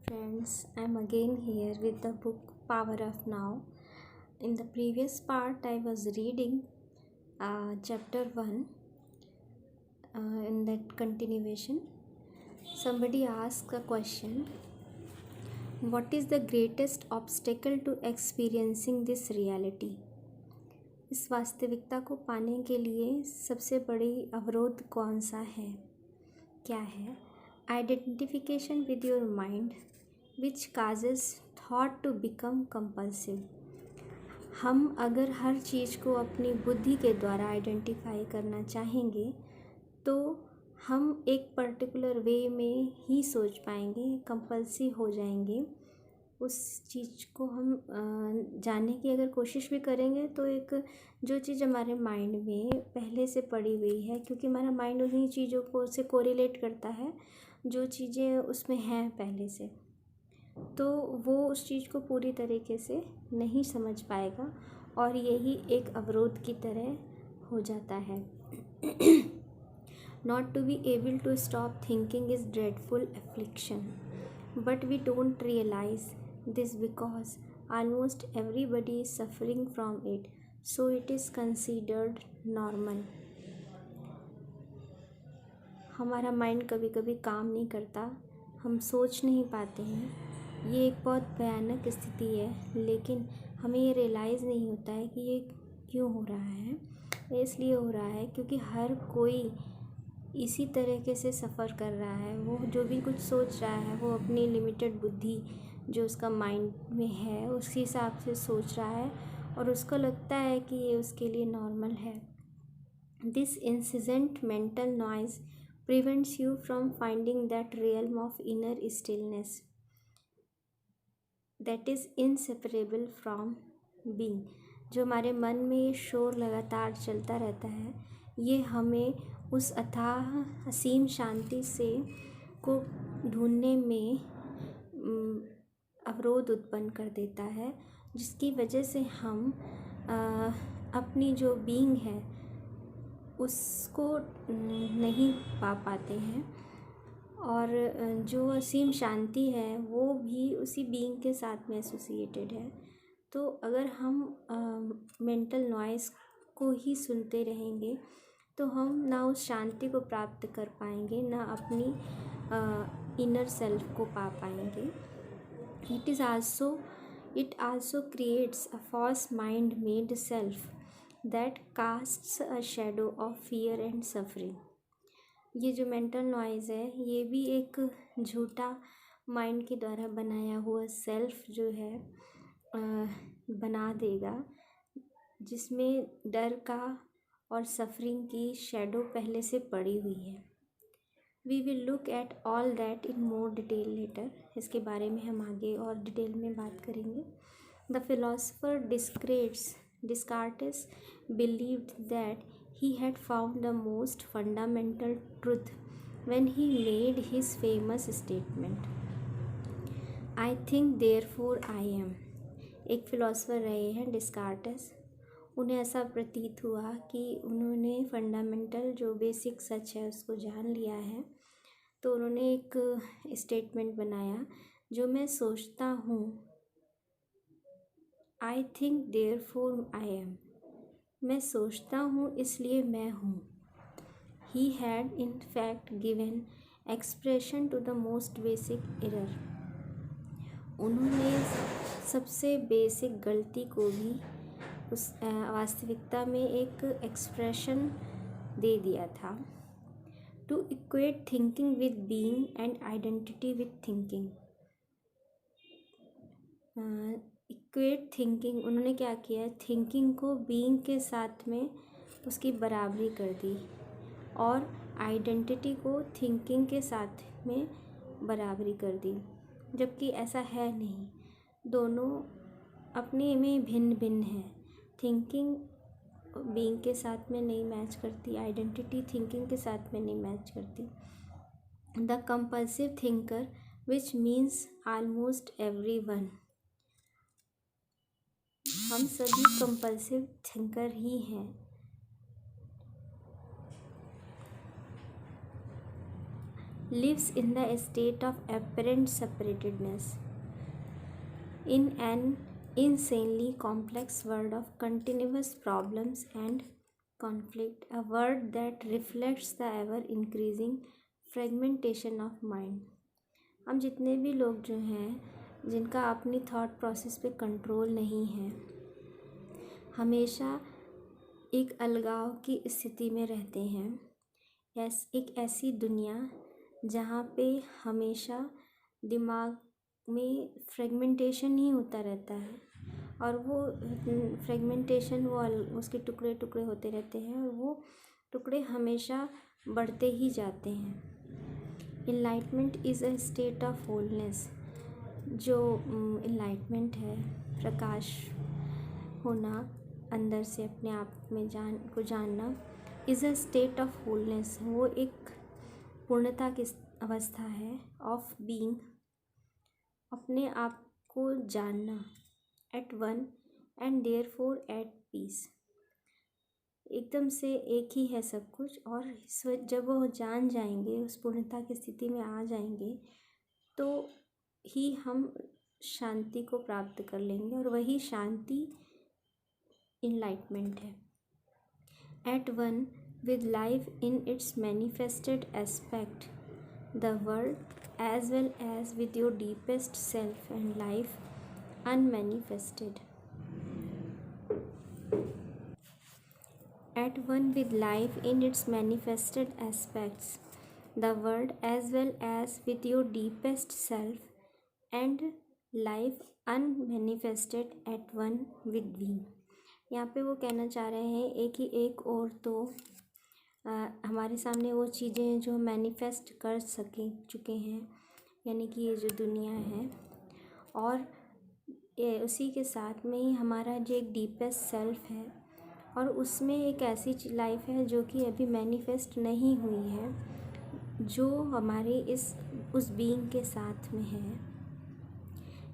friends, I'm again here with the book Power of Now. In the previous part, I was reading chapter 1. In that continuation, somebody asked a question: what is the greatest obstacle to experiencing this reality? इस वास्तविकता को पाने के लिए सबसे बड़ी अवरोध कौन सा है, क्या है? Identification with your mind, which causes thought to become compulsive. हम अगर हर चीज़ को अपनी बुद्धि के द्वारा आइडेंटिफाई करना चाहेंगे तो हम एक पर्टिकुलर वे में ही सोच पाएंगे, कंपल्सिव हो जाएंगे। उस चीज़ को हम जानने की अगर कोशिश भी करेंगे तो एक जो चीज़ हमारे माइंड में पहले से पड़ी हुई है, क्योंकि हमारा माइंड उन्हीं चीज़ों को से कोरिलेट करता है जो चीज़ें उसमें हैं पहले से, तो वो उस चीज़ को पूरी तरीके से नहीं समझ पाएगा और यही एक अवरोध की तरह हो जाता है। Not to be able to stop thinking is dreadful affliction, but we don't realize this because almost everybody is suffering from it, so it is considered normal. हमारा माइंड कभी कभी काम नहीं करता, हम सोच नहीं पाते हैं। ये एक बहुत भयानक स्थिति है, लेकिन हमें ये रियलाइज़ नहीं होता है कि ये क्यों हो रहा है। इसलिए हो रहा है क्योंकि हर कोई इसी तरीके से सफ़र कर रहा है। वो जो भी कुछ सोच रहा है वो अपनी लिमिटेड बुद्धि जो उसका माइंड में है उसी हिसाब से सोच रहा है और उसको लगता है कि ये उसके लिए नॉर्मल है। This incident mental noise prevents you from finding that realm of inner stillness that is inseparable from being. जो हमारे मन में ये शोर लगातार चलता रहता है, ये हमें उस अथाह असीम शांति से को ढूंढने में अवरोध उत्पन्न कर देता है, जिसकी वजह से हम अपनी जो बीइंग है उसको नहीं पा पाते हैं और जो असीम शांति है वो भी उसी बीइंग के साथ में एसोसिएटेड है। तो अगर हम मेंटल नॉइज़ को ही सुनते रहेंगे तो हम ना उस शांति को प्राप्त कर पाएंगे, ना अपनी इनर सेल्फ को पा पाएंगे। It also creates a false mind made self that casts a shadow of fear and suffering. ये जो मेंटल नॉइज़ है ये भी एक झूठा माइंड के द्वारा बनाया हुआ सेल्फ जो है बना देगा, जिसमें डर का और सफरिंग की शेडो पहले से पड़ी हुई है। We will look at all that in more detail later. इसके बारे में हम आगे और डिटेल में बात करेंगे। The philosopher Descartes believed that he had found the most fundamental truth when he made his famous statement, I think therefore I am. एक फिलोसोफर रहे हैं डिस्कार्टस। उन्हें ऐसा प्रतीत हुआ कि उन्होंने फंडामेंटल जो बेसिक सच है उसको जान लिया है, तो उन्होंने एक स्टेटमेंट बनाया, जो मैं सोचता हूँ I think therefore I am, मैं सोचता हूँ इसलिए मैं हूँ। He had in fact given expression to the most basic error. उन्होंने सबसे बेसिक गलती को भी उस वास्तविकता में एक एक्सप्रेशन दे दिया था। To equate thinking with being and identity with thinking. Equate thinking, उन्होंने क्या किया, थिंकिंग को बीइंग के साथ में उसकी बराबरी कर दी और आइडेंटिटी को थिंकिंग के साथ में बराबरी कर दी, जबकि ऐसा है नहीं। दोनों अपने में भिन्न भिन्न हैं। थिंकिंग बीइंग के साथ में नहीं मैच करती, आइडेंटिटी थिंकिंग के साथ में नहीं मैच करती। The compulsive thinker which means almost everyone. हम सभी कंपल्सिव थिंकर ही हैं, lives in the state of apparent separatedness in an insanely complex world of continuous problems and conflict, a world that reflects the ever increasing fragmentation of mind. हम जितने भी लोग जो हैं जिनका अपनी थॉट प्रोसेस पे कंट्रोल नहीं है, हमेशा एक अलगाव की स्थिति में रहते हैं। एक ऐसी दुनिया जहाँ पे हमेशा दिमाग में फ्रेगमेंटेशन ही होता रहता है और वो फ्रेगमेंटेशन उसके टुकड़े टुकड़े होते रहते हैं और वो टुकड़े हमेशा बढ़ते ही जाते हैं। Enlightenment is a state of wholeness. जो इनलाइटमेंट है, प्रकाश होना, अंदर से अपने आप में जानना, is a state of wholeness. वो एक पूर्णता की अवस्था है। ऑफ बीइंग, अपने आप को जानना। At one and therefore at peace, एकदम से एक ही है सब कुछ। और जब वो जान जाएंगे, उस पूर्णता की स्थिति में आ जाएंगे, तो ही हम शांति को प्राप्त कर लेंगे और वही शांति इनलाइटमेंट है। At one with life in its manifested aspect, the world as well as with your deepest self and life unmanifested. At one with life in its manifested aspects, the world as well as with your deepest self and life unmanifested at one with being. यहाँ पे वो कहना चाह रहे हैं एक और तो हमारे सामने वो चीज़ें जो मैनिफेस्ट कर चुके हैं, यानी कि ये जो दुनिया है, और उसी के साथ में ही हमारा जो एक डीपेस्ट सेल्फ है, और उसमें एक ऐसी लाइफ है जो कि अभी मैनिफेस्ट नहीं हुई है, जो हमारे उस बीइंग के साथ में है।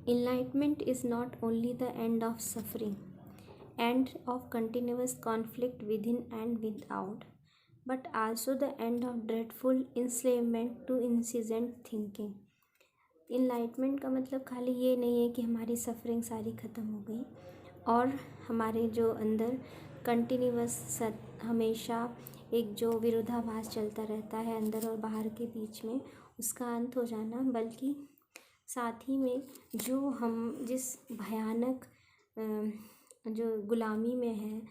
Enlightenment is not only the end of suffering and of continuous conflict within and without, but also the end of dreadful enslavement to incessant thinking. Enlightenment का मतलब खाली ये नहीं है कि हमारी सफरिंग सारी ख़त्म हो गई और हमारे जो अंदर कंटिन्यूस हमेशा एक जो विरोधाभास चलता रहता है अंदर और बाहर के बीच में, उसका अंत हो जाना, बल्कि साथ ही में जो हम जिस भयानक जो गुलामी में हैं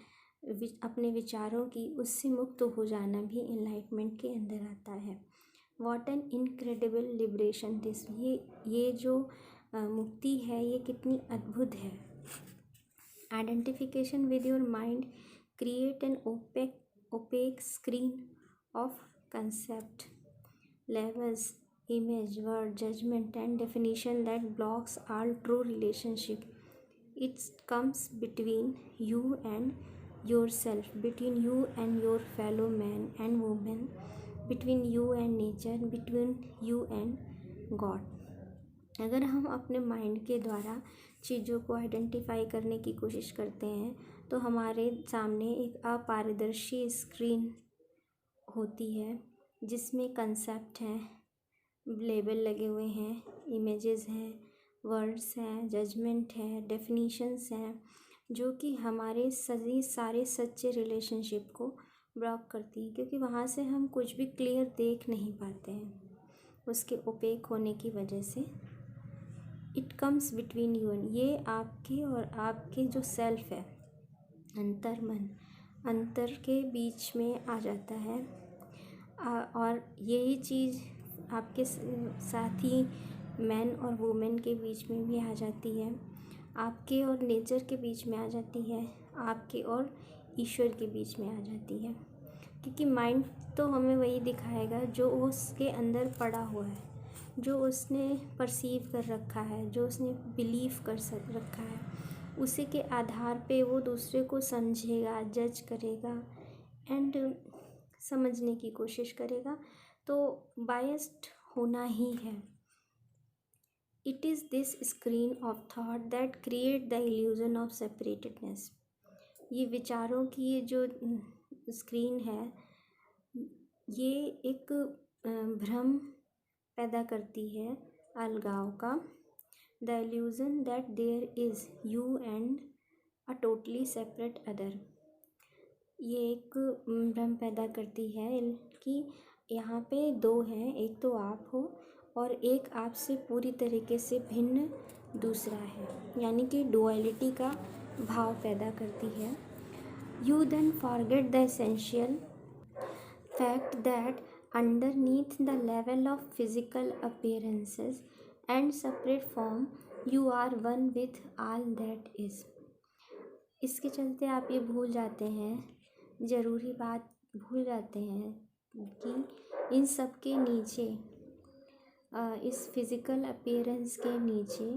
अपने विचारों की, उससे मुक्त हो जाना भी इनलाइटमेंट के अंदर आता है। What an incredible liberation this, ये जो मुक्ति है ये कितनी अद्भुत है। Identification with your mind create an opaque screen of concept levels, image, word, judgment and definition that blocks all true relationship. It comes between you and yourself, between you and your fellow man and woman, between you and nature, between you and God. अगर हम अपने mind के द्वारा चीज़ों को identify करने की कोशिश करते हैं तो हमारे सामने एक अपारदर्शी स्क्रीन होती है जिसमें कंसेप्ट हैं, लेबल लगे हुए हैं, इमेजेस हैं, वर्ड्स हैं, जजमेंट है, डेफिनीशंस हैं, जो कि हमारे सारे सच्चे रिलेशनशिप को ब्लॉक करती है, क्योंकि वहाँ से हम कुछ भी क्लियर देख नहीं पाते हैं उसके ओपेक होने की वजह से। It comes between you and, ये आपके और आपके जो सेल्फ है, अंतर मन, अंतर के बीच में आ जाता है। और यही चीज़ आपके साथी मैन और वुमेन के बीच में भी आ जाती है, आपके और नेचर के बीच में आ जाती है, आपके और ईश्वर के बीच में आ जाती है। क्योंकि माइंड तो हमें वही दिखाएगा जो उसके अंदर पड़ा हुआ है, जो उसने परसीव कर रखा है, जो उसने बिलीव कर रखा है, उसी के आधार पे वो दूसरे को समझेगा, जज करेगा एंड समझने की कोशिश करेगा, तो बायस्ड होना ही है। It is this screen of thought that create the illusion of separatedness. ये विचारों की ये जो स्क्रीन है, ये एक भ्रम पैदा करती है अलगाव का। The illusion that there is you and a totally separate other. ये एक भ्रम पैदा करती है कि यहाँ पे दो हैं, एक तो आप हो और एक आपसे पूरी तरीके से भिन्न दूसरा है, यानी कि डुअलिटी का भाव पैदा करती है। You then forget the essential fact that underneath the level of physical appearances and separate form you are one with all that is। इसके चलते आप ये भूल जाते हैं, ज़रूरी बात भूल जाते हैं कि इन सब के नीचे, इस फिज़िकल अपीयरेंस के नीचे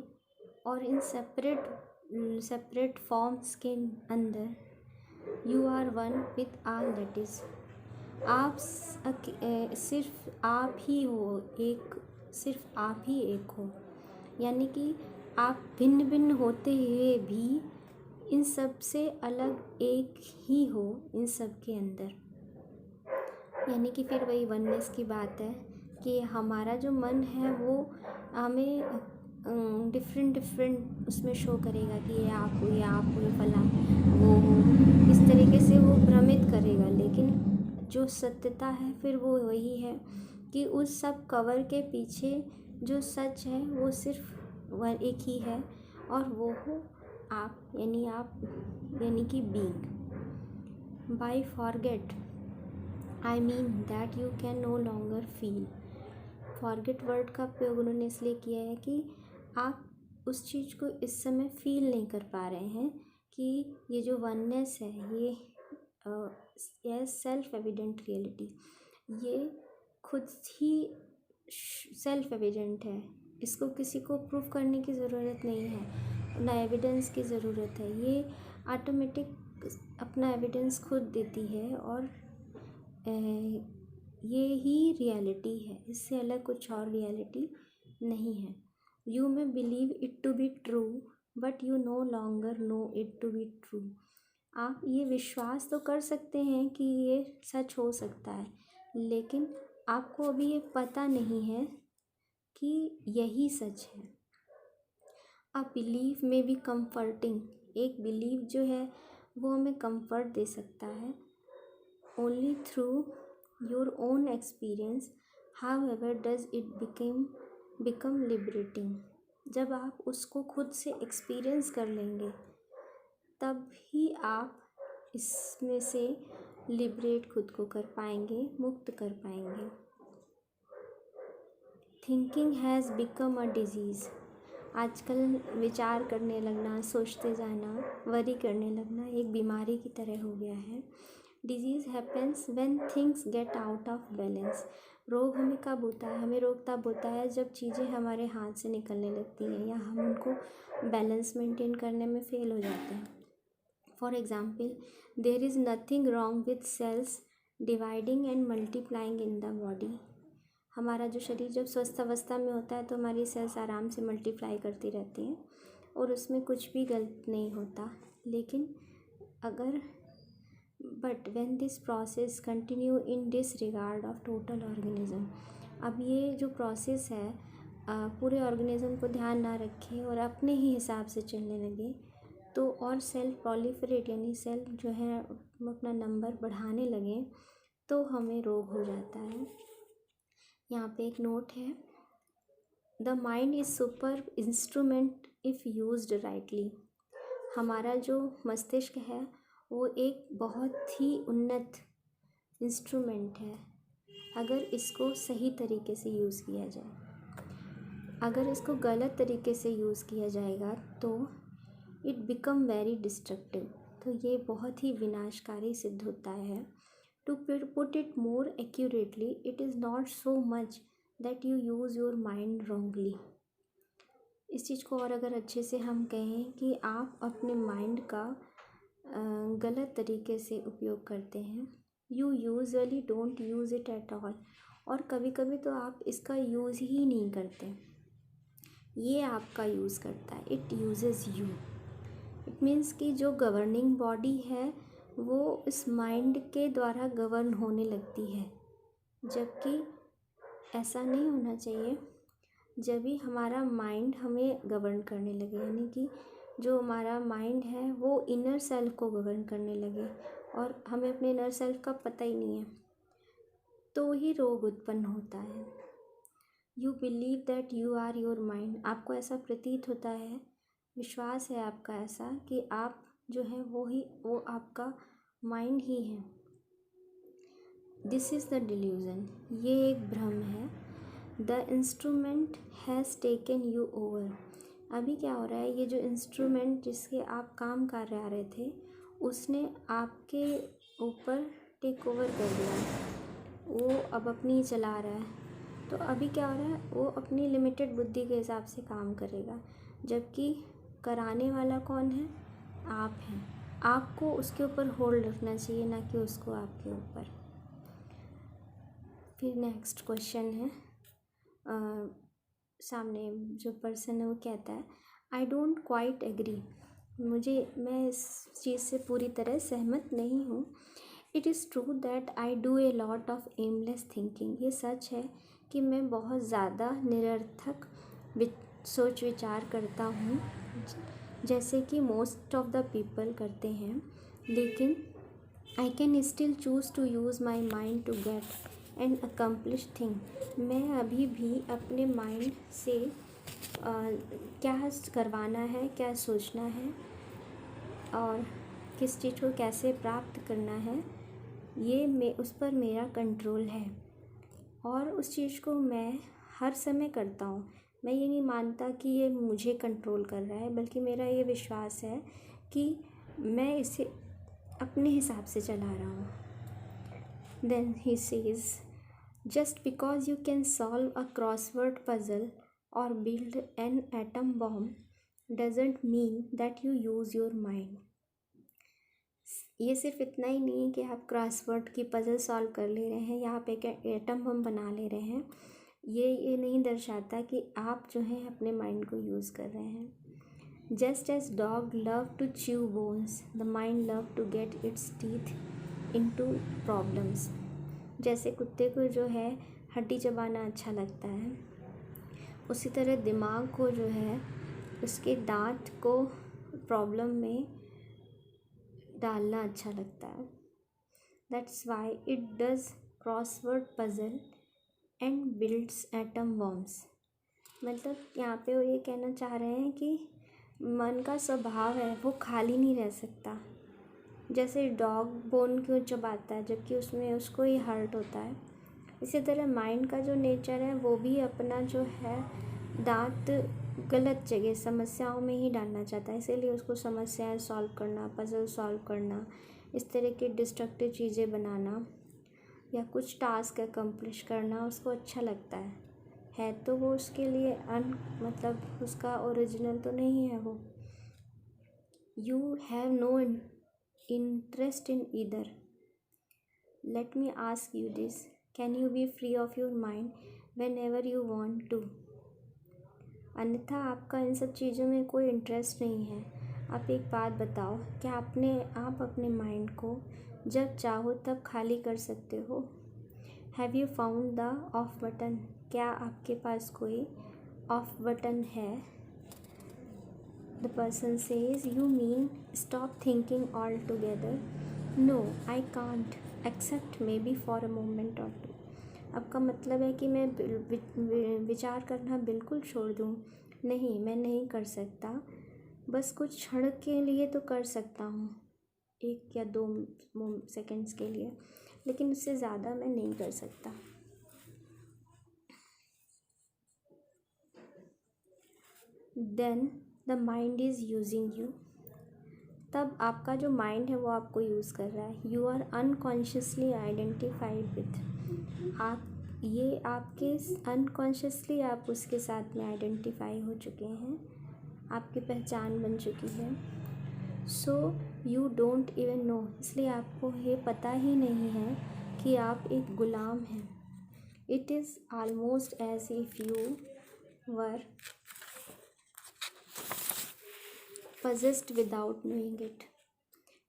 और इन सेपरेट फॉर्म्स के अंदर you are one with all that is. आप सिर्फ आप ही हो, सिर्फ आप ही एक हो, यानी कि आप भिन्न भिन्न होते हुए भी इन सब से अलग एक ही हो इन सब के अंदर। यानी कि फिर वही वननेस की बात है कि हमारा जो मन है वो हमें डिफरेंट उसमें शो करेगा कि ये आप हो, ये आप हो, ये फला वो हो, इस तरीके से वो भ्रमित करेगा। लेकिन जो सत्यता है फिर वो वही है कि उस सब कवर के पीछे जो सच है वो सिर्फ वह एक ही है और वो हो आप, यानी कि being. By forget I mean that you can no longer feel. Forget word का प्रयोग उन्होंने इसलिए किया है कि आप उस चीज़ को इस समय फील नहीं कर पा रहे हैं कि ये जो वननेस है ये सेल्फ एविडेंट रियलिटी, ये खुद ही सेल्फ एविडेंट है। इसको किसी को प्रूफ करने की ज़रूरत नहीं है, ना एविडेंस की ज़रूरत है। ये ऑटोमेटिक अपना एविडेंस खुद देती है और ये ही रियलिटी है, इससे अलग कुछ और रियलिटी नहीं है। You may believe it to be true but you no longer know it to be true. आप ये विश्वास तो कर सकते हैं कि ये सच हो सकता है, लेकिन आपको अभी ये पता नहीं है कि यही सच है। अ बिलीव में बी कंफर्टिंग। एक बिलीव जो है वो हमें कंफर्ट दे सकता है only through your own experience, however does it become liberating. जब आप उसको खुद से एक्सपीरियंस कर लेंगे तब ही आप इसमें से लिबरेट खुद को कर पाएंगे, मुक्त कर पाएंगे। Thinking has become a disease. आजकल विचार करने लगना, सोचते जाना, वरी करने लगना एक बीमारी की तरह हो गया है। Disease happens when things get out of balance. रोग हमें कब होता है? हमें रोग तब होता है जब चीज़ें हमारे हाथ से निकलने लगती हैं या हम उनको बैलेंस मेंटेन करने में फ़ेल हो जाते हैं। For example, there is nothing wrong with cells dividing and multiplying in the body. हमारा जो शरीर जब स्वस्थ अवस्था में होता है तो हमारी सेल्स आराम से मल्टीप्लाई करती रहती हैं और उसमें कुछ भी गलत नहीं होता। लेकिन अगर but when this process continue in disregard of total organism, अब ये जो प्रोसेस है पूरे ऑर्गेनिज्म को ध्यान ना रखे और अपने ही हिसाब से चलने लगे तो और सेल प्रोलिफरेट यानी सेल जो है अपना नंबर बढ़ाने लगे तो हमें रोग हो जाता है। यहाँ पे एक नोट है, the mind is super instrument if used rightly. हमारा जो मस्तिष्क है वो एक बहुत ही उन्नत इंस्ट्रूमेंट है अगर इसको सही तरीके से यूज़ किया जाए। अगर इसको गलत तरीके से यूज़ किया जाएगा तो इट बिकम वेरी डिस्ट्रक्टिव, तो ये बहुत ही विनाशकारी सिद्ध होता है। To put it more accurately, it is not so much that you use your mind wrongly। इस चीज़ को और अगर अच्छे से हम कहें कि आप अपने माइंड का गलत तरीके से उपयोग करते हैं। You usually don't use it at all, और कभी कभी तो आप इसका यूज़ ही नहीं करते, ये आपका यूज़ करता है। It uses you। It means कि जो गवर्निंग बॉडी है वो इस माइंड के द्वारा गवर्न होने लगती है, जबकि ऐसा नहीं होना चाहिए। जब भी हमारा माइंड हमें गवर्न करने लगे, यानी कि जो हमारा माइंड है वो इनर सेल्फ को गवर्न करने लगे और हमें अपने इनर सेल्फ का पता ही नहीं है, तो ही रोग उत्पन्न होता है। You believe that you are your mind, आपको ऐसा प्रतीत होता है, विश्वास है आपका ऐसा कि आप जो है वो आपका माइंड ही है। दिस इज़ द डिल्यूज़न, ये एक भ्रम है। The instrument has taken you over, अभी क्या हो रहा है, ये जो इंस्ट्रूमेंट जिसके आप काम कर रहे थे उसने आपके ऊपर टेक ओवर कर दिया, वो अब अपनी चला रहा है। तो अभी क्या हो रहा है, वो अपनी लिमिटेड बुद्धि के हिसाब से काम करेगा, जबकि कराने वाला कौन है, आप हैं। आपको उसके ऊपर होल्ड रखना चाहिए, ना कि उसको आपके ऊपर। फिर नेक्स्ट क्वेश्चन है, सामने जो पर्सन है वो कहता है आई डोंट क्वाइट एग्री, मैं इस चीज़ से पूरी तरह सहमत नहीं हूँ। It is true that I do a lot of aimless thinking, ये सच है कि मैं बहुत ज़्यादा निरर्थक सोच विचार करता हूँ, जैसे कि मोस्ट ऑफ द पीपल करते हैं, लेकिन I can still choose to use my mind to get an accomplish thing, मैं अभी भी अपने माइंड से क्या करवाना है, क्या सोचना है और किस चीज़ को कैसे प्राप्त करना है, ये उस पर मेरा कंट्रोल है और उस चीज़ को मैं हर समय करता हूँ। मैं ये नहीं मानता कि ये मुझे कंट्रोल कर रहा है, बल्कि मेरा ये विश्वास है कि मैं इसे अपने हिसाब से चला रहा हूँ। Then he says just because you can solve a crossword puzzle और build an atom bomb doesn't mean that you use your mind. ये सिर्फ इतना ही नहीं है कि आप क्रॉसवर्ड की पजल सॉल्व कर ले रहे हैं या आप एक एटम बम बना ले रहे हैं, ये नहीं दर्शाता कि आप जो है अपने माइंड को यूज़ कर रहे हैं। Just as dog love to chew bones, the mind love to get its teeth into problems, जैसे कुत्ते को जो है हड्डी चबाना अच्छा लगता है, उसी तरह दिमाग को जो है उसके दांत को प्रॉब्लम में डालना अच्छा लगता है। That's why it does crossword puzzle and builds atom bombs. मतलब यहाँ पे वो ये कहना चाह रहे हैं कि मन का स्वभाव है वो खाली नहीं रह सकता, जैसे डॉग बोन क्यों चबाता है जबकि उसमें उसको ही हर्ट होता है, इसी तरह माइंड का जो नेचर है वो भी अपना जो है दांत गलत जगह समस्याओं में ही डालना चाहता है, इसीलिए उसको समस्याएं सॉल्व करना, पजल सॉल्व करना, इस तरह की डिस्ट्रक्टिव चीज़ें बनाना या कुछ टास्क अकम्प्लिश करना उसको अच्छा लगता है तो वो उसके लिए मतलब उसका ओरिजिनल तो नहीं है वो। You have no interest in either. Let me ask you this, can you be free of your mind whenever you want to. अन्यथा आपका इन सब चीज़ों में कोई इंटरेस्ट नहीं है। आप एक बात बताओ, क्या आप अपने माइंड को जब चाहो तब खाली कर सकते हो? Have you found the off button, क्या आपके पास कोई ऑफ बटन है? The person says you mean stop thinking altogether. No I can't except maybe for a moment or two. आपका मतलब है कि मैं विचार करना बिल्कुल छोड़ दूँ? नहीं, मैं नहीं कर सकता, बस कुछ क्षण के लिए तो कर सकता हूँ, 1 या 2 सेकंड्स के लिए, लेकिन उससे ज़्यादा मैं नहीं कर सकता। Then the mind is using you, तब आपका जो माइंड है वो आपको यूज़ कर रहा है। You are unconsciously identified with, आपके अनकॉन्शियसली आप उसके साथ में आइडेंटिफाई हो चुके हैं, आपकी पहचान बन चुकी है। So you don't even know, इसलिए आपको ये पता ही नहीं है कि आप एक गुलाम हैं। It is almost as if you were possessed without knowing it।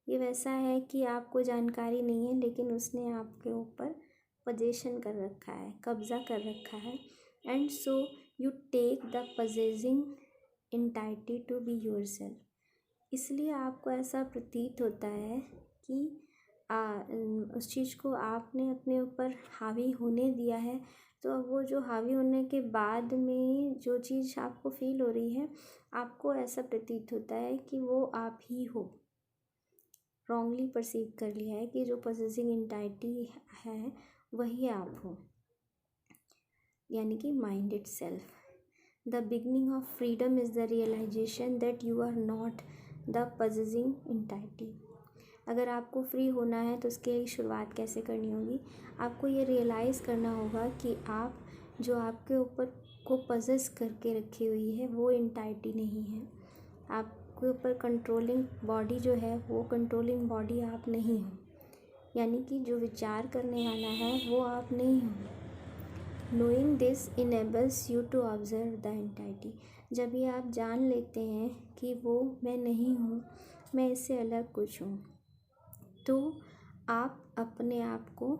ये वैसा है कि आपको जानकारी नहीं है लेकिन उसने आपके ऊपर पोजेशन कर रखा है, कब्जा कर रखा है, and so you take the possessing entity to be yourself. इसलिए आपको ऐसा प्रतीत होता है कि उस चीज़ को आपने अपने ऊपर हावी होने दिया है। तो अब वो जो हावी होने के बाद में जो चीज़ आपको फील हो रही है, आपको ऐसा प्रतीत होता है कि वो आप ही हो। रॉन्गली परसीव कर लिया है कि जो पोजेसिंग एंटाइटी है वही आप हो, यानी कि mind itself. The beginning of freedom is the realization that you are not the possessing entity. अगर आपको फ्री होना है तो उसके लिए शुरुआत कैसे करनी होगी? आपको ये रियलाइज़ करना होगा कि आप जो आपके ऊपर को पजेस करके रखी हुई है वो एंटाइटी नहीं है। आपके ऊपर कंट्रोलिंग बॉडी जो है वो कंट्रोलिंग बॉडी आप नहीं हो, यानी कि जो विचार करने वाला है वो आप नहीं हो। Knowing this enables you to observe the entity. जब ये आप जान लेते हैं कि वो मैं नहीं हूँ, मैं इससे अलग कुछ हूँ, तो आप अपने आप को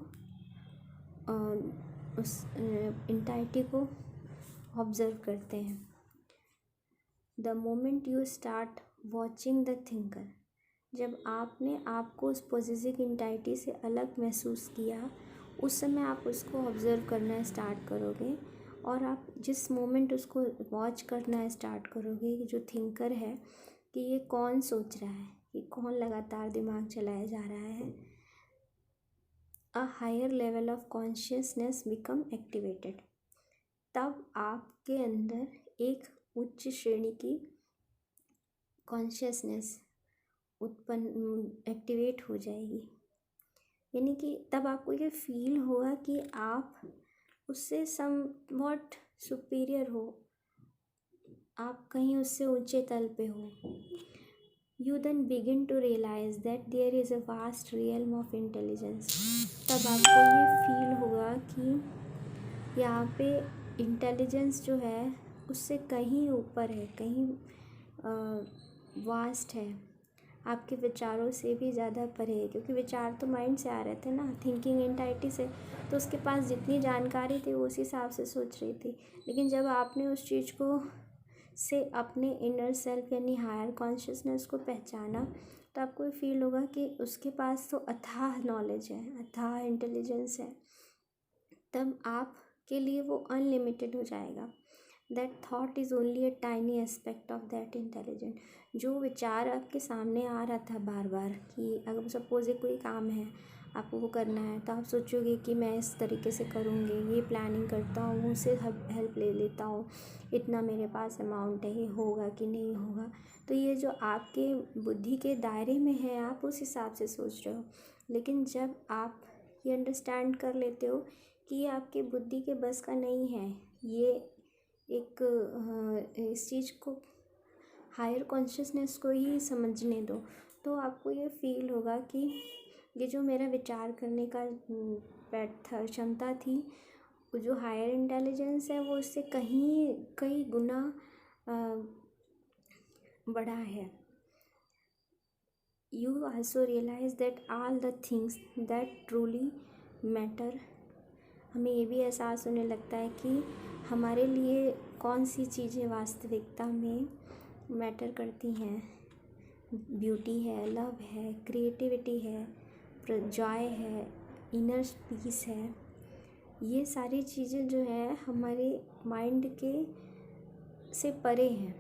उस एंटाइटी को ऑब्ज़र्व करते हैं। The moment you start watching the thinker, जब आपने आपको उस पॉजिटिव एंटाइटी से अलग महसूस किया, उस समय आप उसको ऑब्ज़र्व करना स्टार्ट करोगे। और आप जिस मोमेंट उसको वॉच करना स्टार्ट करोगे कि जो थिंकर है, कि ये कौन सोच रहा है, ये कौन लगातार दिमाग चलाया जा रहा है, a higher level of consciousness become activated. तब आपके अंदर एक उच्च श्रेणी की कॉन्शियसनेस उत्पन्न एक्टिवेट हो जाएगी, यानी कि तब आपको ये फील होगा कि आप उससे समवॉट सुपीरियर हो, आप कहीं उससे ऊंचे तल पे हो। You then begin to realize that there is a vast realm of intelligence। तब आपको ये फील होगा कि यहाँ पे इंटेलिजेंस जो है उससे कहीं ऊपर है, कहीं वास्ट है, आपके विचारों से भी ज़्यादा परे है। क्योंकि विचार तो माइंड से आ रहे थे ना, थिंकिंग एंटाइटी से, तो उसके पास जितनी जानकारी थी वो उस हिसाब से सोच रही थी। लेकिन जब आपने उस चीज़ को से अपने इनर सेल्फ यानी हायर कॉन्शियसनेस को पहचाना, तो आपको फील होगा कि उसके पास तो अथाह नॉलेज है, अथाह इंटेलिजेंस है। तब आपके लिए वो अनलिमिटेड हो जाएगा। That thought is only a tiny aspect of that intelligent. जो विचार आपके सामने आ रहा था बार बार कि अगर सपोज ये कोई काम है, आपको वो करना है, तो आप सोचोगे कि मैं इस तरीके से करूँगी, ये प्लानिंग करता हूँ, उससे हेल्प ले लेता हूँ, इतना मेरे पास अमाउंट है, ये होगा कि नहीं होगा। तो ये जो आपके बुद्धि के दायरे में है, आप उस हिसाब से सोच रहे हो। लेकिन जब आप ये अंडरस्टैंड कर लेते हो कि ये आपके बुद्धि के बस का नहीं है, ये एक इस चीज़ को हायर कॉन्शियसनेस को ही समझने दो, तो आपको ये फील होगा कि ये जो मेरा विचार करने का क्षमता थी, वो जो हायर इंटेलिजेंस है वो इससे कई गुना बड़ा है। You also realize that all the things that truly matter. हमें ये भी एहसास होने लगता है कि हमारे लिए कौन सी चीज़ें वास्तविकता में मैटर करती हैं। ब्यूटी है, लव है, क्रिएटिविटी है, जॉय है, इनर पीस है। ये सारी चीज़ें जो है हमारे माइंड के से परे हैं।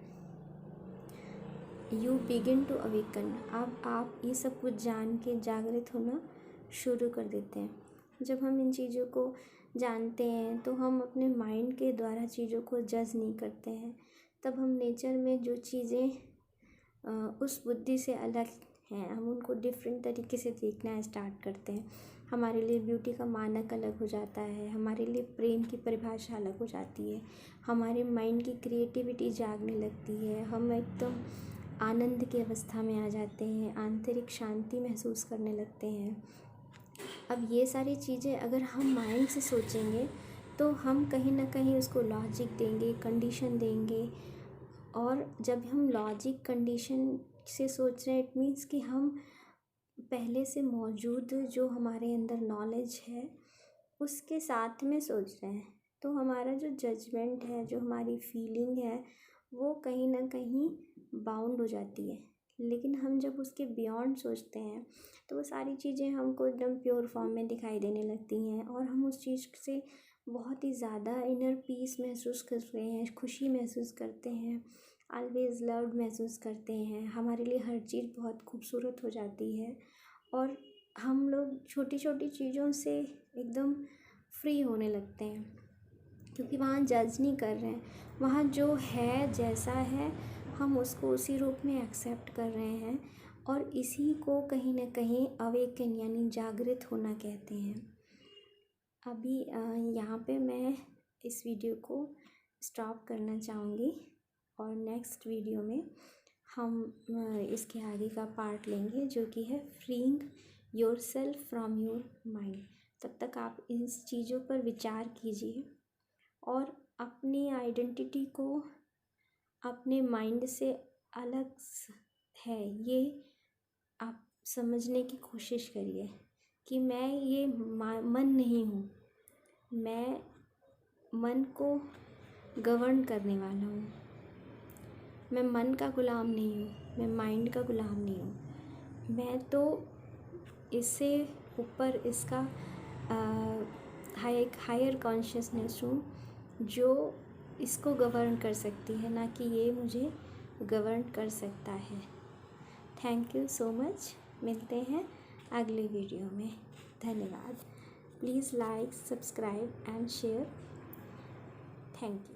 You begin to awaken. अब आप ये सब कुछ जान के जागृत होना शुरू कर देते हैं। जब हम इन चीज़ों को जानते हैं तो हम अपने माइंड के द्वारा चीज़ों को जज नहीं करते हैं। तब हम नेचर में जो चीज़ें उस बुद्धि से अलग हैं, हम उनको डिफरेंट तरीके से देखना स्टार्ट करते हैं। हमारे लिए ब्यूटी का मानक अलग हो जाता है, हमारे लिए प्रेम की परिभाषा अलग हो जाती है, हमारे माइंड की क्रिएटिविटी जागने लगती है, हम एकदम आनंद की अवस्था में आ जाते हैं, आंतरिक शांति महसूस करने लगते हैं। अब ये सारी चीज़ें अगर हम माइंड से सोचेंगे तो हम कहीं ना कहीं उसको लॉजिक देंगे, कंडीशन देंगे। और जब हम लॉजिक कंडीशन से सोच रहे हैं, इट मीन्स कि हम पहले से मौजूद जो हमारे अंदर नॉलेज है उसके साथ में सोच रहे हैं, तो हमारा जो जजमेंट है, जो हमारी फीलिंग है, वो कहीं ना कहीं बाउंड हो जाती है। लेकिन हम जब उसके बियॉन्ड सोचते हैं तो वो सारी चीज़ें हमको एकदम प्योर फॉर्म में दिखाई देने लगती हैं, और हम उस चीज़ से बहुत ही ज़्यादा इनर पीस महसूस करते हैं, खुशी महसूस करते हैं, ऑलवेज लव्ड महसूस करते हैं। हमारे लिए हर चीज़ बहुत खूबसूरत हो जाती है, और हम लोग छोटी छोटी चीज़ों से एकदम फ्री होने लगते हैं, क्योंकि वहाँ जज नहीं कर रहे हैं। वहाँ जो है, जैसा है, हम उसको उसी रूप में एक्सेप्ट कर रहे हैं, और इसी को कहीं ना कहीं अवेकन यानी जागृत होना कहते हैं। अभी यहाँ पे मैं इस वीडियो को स्टॉप करना चाहूँगी, और नेक्स्ट वीडियो में हम इसके आगे का पार्ट लेंगे, जो कि है freeing your self from your mind. तब तक आप इन चीज़ों पर विचार कीजिए, और अपनी आइडेंटिटी को अपने माइंड से अलग है ये आप समझने की कोशिश करिए, कि मैं ये मन नहीं हूँ, मैं मन को गवर्न करने वाला हूँ। मैं मन का गुलाम नहीं हूँ, मैं माइंड का गुलाम नहीं हूँ। मैं तो इससे ऊपर इसका एक हायर कॉन्शियसनेस हूँ, जो इसको गवर्न कर सकती है, ना कि ये मुझे गवर्न कर सकता है। Thank you so much. मिलते हैं अगले वीडियो में। धन्यवाद। Please like, subscribe and share. Thank you.